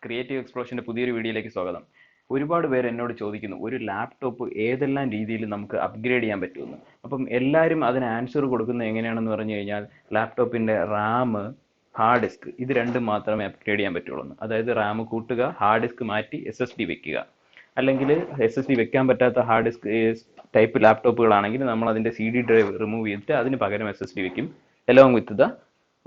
Creative എക്സ്പ്ലോഷന്റെ പുതിയൊരു വീഡിയോയിലേക്ക് സ്വാഗതം. ഒരുപാട് പേര് എന്നോട് ചോദിക്കുന്നു ഒരു ലാപ്ടോപ്പ് ഏതെല്ലാം രീതിയിൽ നമുക്ക് അപ്ഗ്രേഡ് ചെയ്യാൻ പറ്റുമെന്ന്. അപ്പം എല്ലാവരും അതിന് ആൻസർ കൊടുക്കുന്നത് എങ്ങനെയാണെന്ന് പറഞ്ഞു കഴിഞ്ഞാൽ ലാപ്ടോപ്പിന്റെ റാം, ഹാർഡ് ഡിസ്ക് ഇത് രണ്ടും മാത്രമേ അപ്ഗ്രേഡ് ചെയ്യാൻ പറ്റുള്ളൂ. അതായത് റാം കൂട്ടുക, ഹാർഡ് ഡിസ്ക് മാറ്റി SSD വെക്കുക. അല്ലെങ്കിൽ SSD വെക്കാൻ പറ്റാത്ത ഹാർഡ് ഡിസ്ക് ടൈപ്പ് ലാപ്ടോപ്പുകളാണെങ്കിൽ നമ്മൾ അതിന്റെ CD ഡ്രൈവ് റിമൂവ് ചെയ്തിട്ട് അതിന് പകരം SSD വെക്കും along with the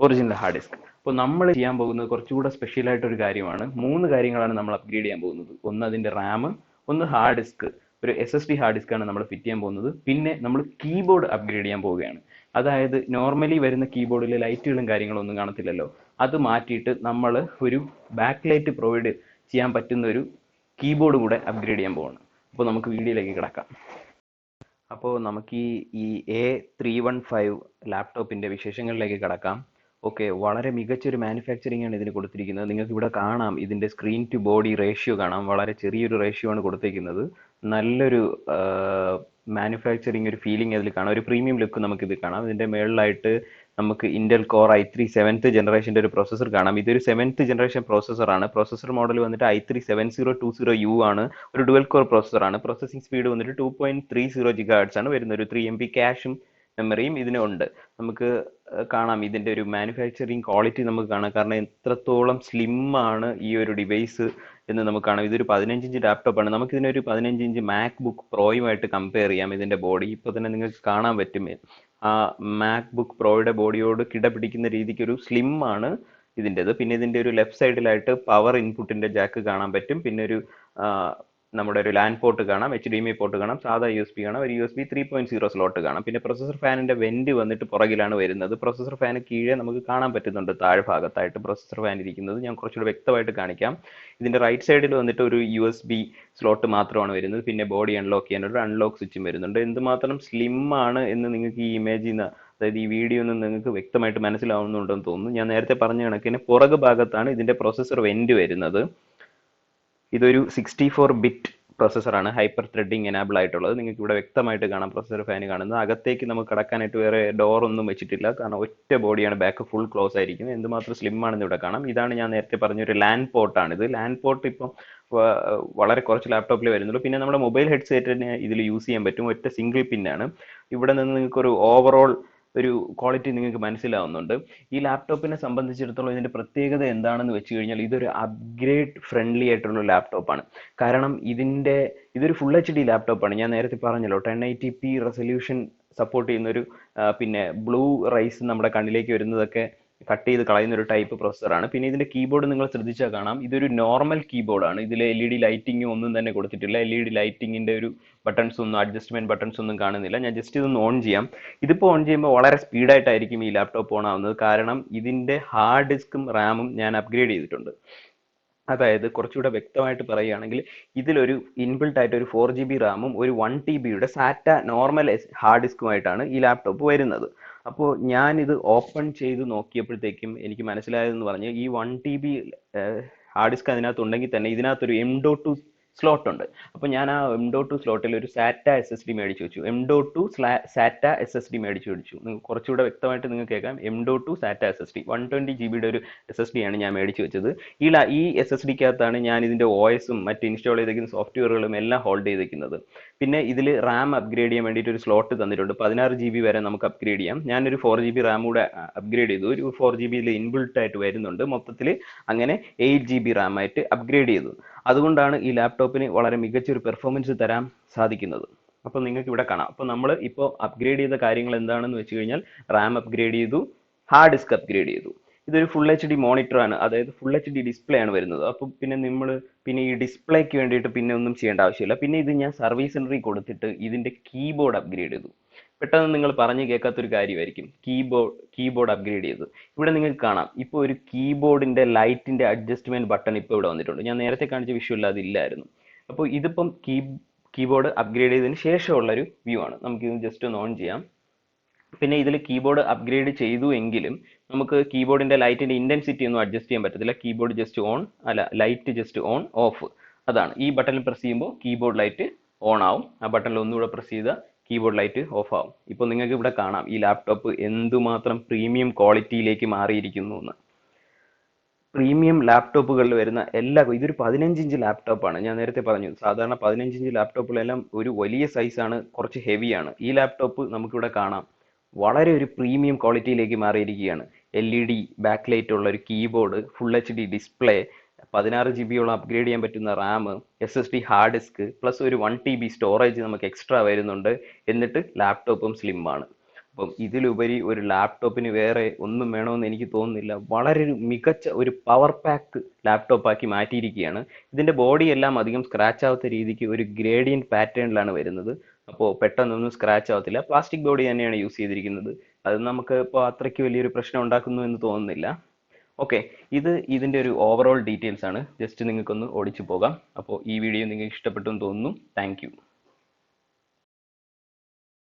original hard disk. അപ്പോൾ നമ്മൾ ചെയ്യാൻ പോകുന്നത് കുറച്ചുകൂടെ സ്പെഷ്യൽ ആയിട്ടൊരു കാര്യമാണ്. 3 കാര്യങ്ങളാണ് നമ്മൾ അപ്ഗ്രേഡ് ചെയ്യാൻ പോകുന്നത്. ഒന്ന് അതിന്റെ റാം, ഒന്ന് ഹാർഡ് ഡിസ്ക്, ഒരു SSD ഹാർഡ് ഡിസ്ക് ആണ് നമ്മൾ ഫിറ്റ് ചെയ്യാൻ പോകുന്നത്. പിന്നെ നമ്മൾ കീബോർഡ് അപ്ഗ്രേഡ് ചെയ്യാൻ പോവുകയാണ്. അതായത് നോർമലി വരുന്ന കീബോർഡിൽ ലൈറ്റുകളും കാര്യങ്ങളും ഒന്നും കാണത്തില്ലല്ലോ, അത് മാറ്റിയിട്ട് നമ്മൾ ഒരു ബാക്ക് ലൈറ്റ് പ്രൊവൈഡ് ചെയ്യാൻ പറ്റുന്ന ഒരു കീബോർഡ് കൂടെ അപ്ഗ്രേഡ് ചെയ്യാൻ പോവാണ്. അപ്പോൾ നമുക്ക് വീഡിയോയിലേക്ക് കിടക്കാം. അപ്പോൾ നമുക്ക് ഈ A315 ലാപ്ടോപ്പിന്റെ വിശേഷങ്ങളിലേക്ക് കിടക്കാം. ഓക്കെ, വളരെ മികച്ചൊരു മാനുഫാക്ചറിംഗ് ആണ് ഇതിന് കൊടുത്തിരിക്കുന്നത്. നിങ്ങൾക്ക് ഇവിടെ കാണാം, ഇതിന്റെ സ്ക്രീൻ ടു ബോഡി റേഷ്യോ കാണാം. വളരെ ചെറിയൊരു റേഷ്യോ ആണ് കൊടുത്തിരിക്കുന്നത്. നല്ലൊരു മാനുഫാക്ചറിങ് ഒരു ഫീലിംഗ് അതിൽ കാണാം. ഒരു പ്രീമിയം ലുക്ക് നമുക്ക് ഇത് കാണാം. ഇതിന്റെ മേളിലായിട്ട് നമുക്ക് ഇന്റൽ കോർ i3 7th ജനറേഷന്റെ ഒരു പ്രോസസ്സർ കാണാം. ഇതൊരു 7th ജനറേഷൻ പ്രോസസ്സർ ആണ്. പ്രോസസ്സർ മോഡൽ വന്നിട്ട് i3 7020U ആണ്. ഒരു ഡുവൽ കോർ പ്രോസസ്സർ ആണ്. പ്രോസസിംഗ് സ്പീഡ് വന്നിട്ട് 2.30 GHz ആണ് വരുന്നത്. ഒരു 3 MB ക്യാഷും മെമ്മറിയും ഇതിനുണ്ട്. നമുക്ക് കാണാം ഇതിന്റെ ഒരു മാനുഫാക്ചറിങ് ക്വാളിറ്റി നമുക്ക് കാണാം. കാരണം എത്രത്തോളം സ്ലിം ആണ് ഈ ഒരു ഡിവൈസ് എന്ന് നമുക്ക് കാണാം. ഇതൊരു 15 ഇഞ്ച് ലാപ്ടോപ്പ് ആണ്. നമുക്ക് ഇതിനൊരു 15 ഇഞ്ച് മാക് ബുക്ക് പ്രോയുമായിട്ട് കമ്പയർ ചെയ്യാം. ഇതിന്റെ ബോഡി ഇപ്പോൾ തന്നെ നിങ്ങൾക്ക് കാണാൻ പറ്റും. ആ മാക് ബുക്ക് പ്രോയുടെ ബോഡിയോട് കിടപിടിക്കുന്ന രീതിക്ക് ഒരു സ്ലിം ആണ് ഇതിൻ്റെത്. പിന്നെ ഇതിന്റെ ഒരു ലെഫ്റ്റ് സൈഡിലായിട്ട് പവർ ഇൻപുട്ടിന്റെ ജാക്ക് കാണാൻ പറ്റും. പിന്നെ ഒരു നമ്മുടെ ഒരു ലാൻ പോർട്ട് കാണാം, HDMI പോർട്ട് കാണാം, സാധാ USB കാണാം, ഒരു USB 3.0 സ്ലോട്ട് കാണാം. പിന്നെ പ്രൊസസർ ഫാനിന്റെ വെന്റ് വന്നിട്ട് പുറകിലാണ് വരുന്നത്. പ്രൊസസർ ഫാന് കീഴെ നമുക്ക് കാണാൻ പറ്റുന്നുണ്ട് താഴ്ഭാഗത്തായിട്ട് പ്രൊസസർ ഫാൻ ഇരിക്കുന്നത്. ഞാൻ കുറച്ചുകൂടി വ്യക്തമായിട്ട് കാണിക്കാം. ഇതിന്റെ റൈറ്റ് സൈഡിൽ വന്നിട്ട് ഒരു USB സ്ലോട്ട് മാത്രമാണ് വരുന്നത്. പിന്നെ ബോഡി അൺലോക്ക് ചെയ്യാൻ ഒരു അൺലോക്ക് സ്വിച്ചും വരുന്നുണ്ട്. എന്തുമാത്രം സ്ലിം ആണ് എന്ന് നിങ്ങൾക്ക് ഈ ഇമേജിൽ നിന്ന്, അതായത് ഈ വീഡിയോ നിന്ന് നിങ്ങൾക്ക് വ്യക്തമായിട്ട് മനസ്സിലാവുന്നുണ്ടെന്ന് തോന്നുന്നു. ഞാൻ നേരത്തെ പറഞ്ഞ കണക്കിന് പുറകു ഭാഗത്താണ് ഇതിന്റെ പ്രൊസസർ വെന്റ് വരുന്നത്. ഇതൊരു 64 ബിറ്റ് പ്രോസസ്സറാണ്, ഹൈപ്പർ ത്രെഡിങ് എനാബിൾ ആയിട്ടുള്ളത്. നിങ്ങൾക്ക് ഇവിടെ വ്യക്തമായിട്ട് കാണാം പ്രൊസസർ ഫാൻ കാണുന്നത്. അകത്തേക്ക് നമുക്ക് കടക്കാനായിട്ട് വേറെ ഡോർ ഒന്നും വെച്ചിട്ടില്ല, കാരണം ഒറ്റ ബോഡിയാണ്, ബാക്ക് ഫുൾ ക്ലോസ് ആയിരിക്കും. എന്തുമാത്രം സ്ലിം ആണെന്ന് ഇവിടെ കാണാം. ഇതാണ് ഞാൻ നേരത്തെ പറഞ്ഞ ഒരു ലാൻ പോർട്ടാണ്. ഇത് ലാൻ പോർട്ട് ഇപ്പം വളരെ കുറച്ച് ലാപ്ടോപ്പിൽ വരുന്നുള്ളൂ. പിന്നെ നമ്മുടെ മൊബൈൽ ഹെഡ്സെറ്റിന് ഇതിൽ യൂസ് ചെയ്യാൻ പറ്റും. ഒറ്റ സിംഗിൾ പിന്നാണ്. ഇവിടെ നിന്ന് നിങ്ങൾക്ക് ഒരു ഓവറോൾ ഒരു ക്വാളിറ്റി നിങ്ങൾക്ക് മനസ്സിലാവുന്നുണ്ട്. ഈ ലാപ്ടോപ്പിനെ സംബന്ധിച്ചിടത്തോളം ഇതിന്റെ പ്രത്യേകത എന്താണെന്ന് വെച്ച് കഴിഞ്ഞാൽ ഇതൊരു അപ്ഗ്രേഡ് ഫ്രണ്ട്ലി ആയിട്ടുള്ള ലാപ്ടോപ്പാണ്. കാരണം ഇതൊരു ഫുൾ HD ലാപ്ടോപ്പാണ്. ഞാൻ നേരത്തെ പറഞ്ഞല്ലോ 1080p റെസൊല്യൂഷൻ സപ്പോർട്ട് ചെയ്യുന്ന ഒരു പിന്നെ ബ്ലൂ റൈസ് നമ്മുടെ കണ്ണിലേക്ക് വരുന്നതൊക്കെ കട്ട് ചെയ്ത് കളയുന്ന ഒരു ടൈപ്പ് പ്രൊസസ്സറാണ്. പിന്നെ ഇതിന്റെ കീബോർഡ് നിങ്ങൾ ശ്രദ്ധിച്ചാൽ കാണാം, ഇതൊരു നോർമൽ കീബോർഡാണ്. ഇതിൽ LED ലൈറ്റിംഗ് ഒന്നും തന്നെ കൊടുത്തിട്ടില്ല. LED ലൈറ്റിങ്ങിന്റെ ഒരു ബട്ടൺസ് ഒന്നും, അഡ്ജസ്റ്റ്മെന്റ് ബട്ടൺസ് ഒന്നും കാണുന്നില്ല. ഞാൻ ജസ്റ്റ് ഇതൊന്ന് ഓൺ ചെയ്യാം. ഇതിപ്പോൾ ഓൺ ചെയ്യുമ്പോൾ വളരെ സ്പീഡായിട്ടായിരിക്കും ഈ ലാപ്ടോപ്പ് ഓൺ ആവുന്നത്. കാരണം ഇതിന്റെ ഹാർഡ് ഡിസ്കും റാമും ഞാൻ അപ്ഗ്രേഡ് ചെയ്തിട്ടുണ്ട്. അതായത് കുറച്ചുകൂടെ വ്യക്തമായിട്ട് പറയുകയാണെങ്കിൽ ഇതിലൊരു ഇൻബിൽട്ട് ആയിട്ട് ഒരു 4GB റാമും ഒരു 1TBയുടെ സാറ്റ നോർമൽ ഹാർഡ് ഡിസ്കുമായിട്ടാണ് ഈ ലാപ്ടോപ്പ് വരുന്നത്. അപ്പോൾ ഞാനിത് ഓപ്പൺ ചെയ്ത് നോക്കിയപ്പോഴത്തേക്കും എനിക്ക് മനസ്സിലായതെന്ന് പറഞ്ഞ് ഈ 1TB ഹാർഡ് ഡിസ്ക് അതിനകത്ത് ഉണ്ടെങ്കിൽ തന്നെ ഇതിനകത്തൊരു M.2 സ്ലോട്ട് ഉണ്ട്. അപ്പോൾ ഞാൻ ആ M.2 സ്ലോട്ടിൽ ഒരു സാറ്റ SSD മേടിച്ചു വെച്ചു. M.2 സാറ്റ SSD മേടിച്ചു വെച്ചു. കുറച്ചുകൂടെ വ്യക്തമായിട്ട് നിങ്ങൾക്ക് കേൾക്കാം. M.2 സാറ്റ SSD 120GBയുടെ ഒരു SSD ആണ് ഞാൻ മേടിച്ചു വെച്ചത്. ഈ SSDക്കകത്താണ് ഞാൻ ഇതിന്റെ OSും മറ്റ് ഇൻസ്റ്റാൾ ചെയ്തിരിക്കുന്ന സോഫ്റ്റ്വെയറുകളും എല്ലാം ഹോൾഡ് ചെയ്തിരിക്കുന്നത്. പിന്നെ ഇതിൽ റാം അപ്ഗ്രേഡ് ചെയ്യാൻ വേണ്ടിയിട്ട് ഒരു സ്ലോട്ട് തന്നിട്ടുണ്ട്. 16GB വരെ നമുക്ക് അപ്ഗ്രേഡ് ചെയ്യാം. ഞാനൊരു 4GB റാം കൂടെ അപ്ഗ്രേഡ് ചെയ്തു. ഒരു 4GB ഇൻബിൽട്ട് ആയിട്ട് വരുന്നുണ്ട്. മൊത്തത്തിൽ അങ്ങനെ 8GB റാം ആയിട്ട് അപ്ഗ്രേഡ് ചെയ്തു. അതുകൊണ്ടാണ് ഈ ലാപ്ടോപ്പിന് വളരെ മികച്ചൊരു പെർഫോമൻസ് തരാൻ സാധിക്കുന്നത്. അപ്പോൾ നിങ്ങൾക്ക് ഇവിടെ കാണാം. അപ്പോൾ നമ്മൾ ഇപ്പോൾ അപ്ഗ്രേഡ് ചെയ്ത കാര്യങ്ങൾ എന്താണെന്ന് വെച്ച് കഴിഞ്ഞാൽ റാം അപ്ഗ്രേഡ് ചെയ്തു, ഹാർഡ് ഡിസ്ക് അപ്ഗ്രേഡ് ചെയ്തു. ഇതൊരു ഫുൾ HD മോണിറ്റർ ആണ്, അതായത് ഫുൾ HD ഡിസ്പ്ലേ ആണ് വരുന്നത്. അപ്പോൾ പിന്നെ ഈ ഡിസ്പ്ലേക്ക് വേണ്ടിയിട്ട് പിന്നെ ഒന്നും ചെയ്യേണ്ട ആവശ്യമില്ല. പിന്നെ ഇത് ഞാൻ സർവീസ് സെന്ററിൽ കൊടുത്തിട്ട് ഇതിന്റെ കീബോർഡ് അപ്ഗ്രേഡ് ചെയ്തു. പെട്ടെന്ന് നിങ്ങൾ പറഞ്ഞു കേൾക്കാത്തൊരു കാര്യമായിരിക്കും കീബോർഡ് അപ്ഗ്രേഡ് ചെയ്ത്. ഇവിടെ നിങ്ങൾക്ക് കാണാം, ഇപ്പോൾ ഒരു കീബോർഡിന്റെ ലൈറ്റിന്റെ അഡ്ജസ്റ്റ്മെന്റ് ബട്ടൺ ഇപ്പോൾ ഇവിടെ വന്നിട്ടുണ്ട്. ഞാൻ നേരത്തെ കാണിച്ച വിഷ്വലിൽ അതില്ലായിരുന്നു. അപ്പോൾ ഇതിപ്പം കീബോർഡ് അപ്ഗ്രേഡ് ചെയ്തതിന് ശേഷമുള്ള ഒരു വ്യൂ ആണ്. നമുക്കിത് ജസ്റ്റ് ഒന്ന് ഓൺ ചെയ്യാം. പിന്നെ ഇതിൽ കീബോർഡ് അപ്ഗ്രേഡ് ചെയ്തു എങ്കിലും നമുക്ക് കീബോർഡിന്റെ ലൈറ്റിന്റെ ഇന്റൻസിറ്റി ഒന്നും അഡ്ജസ്റ്റ് ചെയ്യാൻ പറ്റത്തില്ല. കീബോർഡ് ജസ്റ്റ് ഓൺ, അല്ല ലൈറ്റ് ജസ്റ്റ് ഓൺ ഓഫ്, അതാണ്. ഈ ബട്ടണിൽ പ്രസ് ചെയ്യുമ്പോൾ കീബോർഡ് ലൈറ്റ് ഓൺ ആവും. ആ ബട്ടണിൽ ഒന്നുകൂടെ പ്രസ് ചെയ്താൽ കീബോർഡ് ലൈറ്റ് ഓഫ് ആവും. ഇപ്പോൾ നിങ്ങൾക്ക് ഇവിടെ കാണാം ഈ ലാപ്ടോപ്പ് എന്തുമാത്രം പ്രീമിയം ക്വാളിറ്റിയിലേക്ക് മാറിയിരിക്കുന്നു എന്ന്. പ്രീമിയം ലാപ്ടോപ്പുകളിൽ വരുന്ന ഇതൊരു 15 ഇഞ്ച് ലാപ്ടോപ്പാണ്. ഞാൻ നേരത്തെ പറഞ്ഞു സാധാരണ 15 ഇഞ്ച് ലാപ്ടോപ്പുകളെല്ലാം ഒരു വലിയ സൈസാണ്, കുറച്ച് ഹെവിയാണ്. ഈ ലാപ്ടോപ്പ് നമുക്കിവിടെ കാണാം വളരെ ഒരു പ്രീമിയം ക്വാളിറ്റിയിലേക്ക് മാറിയിരിക്കുകയാണ്. LED ബാക്ക് ലൈറ്റ് ഉള്ള ഒരു keyboard, full HD display, 16 GB upgrade ചെയ്യാൻ പറ്റുന്ന RAM, SSD hard disk plus ഒരു 1 TB സ്റ്റോറേജ് നമുക്ക് എക്സ്ട്രാ വരുന്നുണ്ട്. എന്നിട്ട് ലാപ്ടോപ്പും സ്ലിം ആണ്. അപ്പം ഇതിലുപരി ഒരു ലാപ്ടോപ്പിന് വേറെ ഒന്നും വേണമെന്ന് എനിക്ക് തോന്നുന്നില്ല. വളരെ ഒരു മികച്ച ഒരു പവർ പാക്ക് ലാപ്ടോപ്പാക്കി മാറ്റിയിരിക്കുകയാണ്. ഇതിന്റെ ബോഡി എല്ലാം അധികം സ്ക്രാച്ച് ആവാത്ത രീതിക്ക് ഒരു ഗ്രേഡിയന്റ് പാറ്റേണിലാണ് വരുന്നത്. അപ്പോൾ പെട്ടെന്നൊന്നും സ്ക്രാച്ച് ആവത്തില്ല. പ്ലാസ്റ്റിക് ബോഡി തന്നെയാണ് യൂസ് ചെയ്തിരിക്കുന്നത്. അത് നമുക്ക് ഇപ്പോൾ അത്രയ്ക്ക് വലിയൊരു പ്രശ്നം ഉണ്ടാക്കുന്നു എന്ന് തോന്നുന്നില്ല. ഓക്കെ, ഇതിന്റെ ഒരു ഓവറോൾ ഡീറ്റെയിൽസ് ആണ്. ജസ്റ്റ് നിങ്ങൾക്കൊന്ന് ഓടിച്ചു പോകാം. അപ്പോൾ ഈ വീഡിയോ നിങ്ങൾക്ക് ഇഷ്ടപ്പെട്ടു എന്ന് തോന്നുന്നു. Thank you.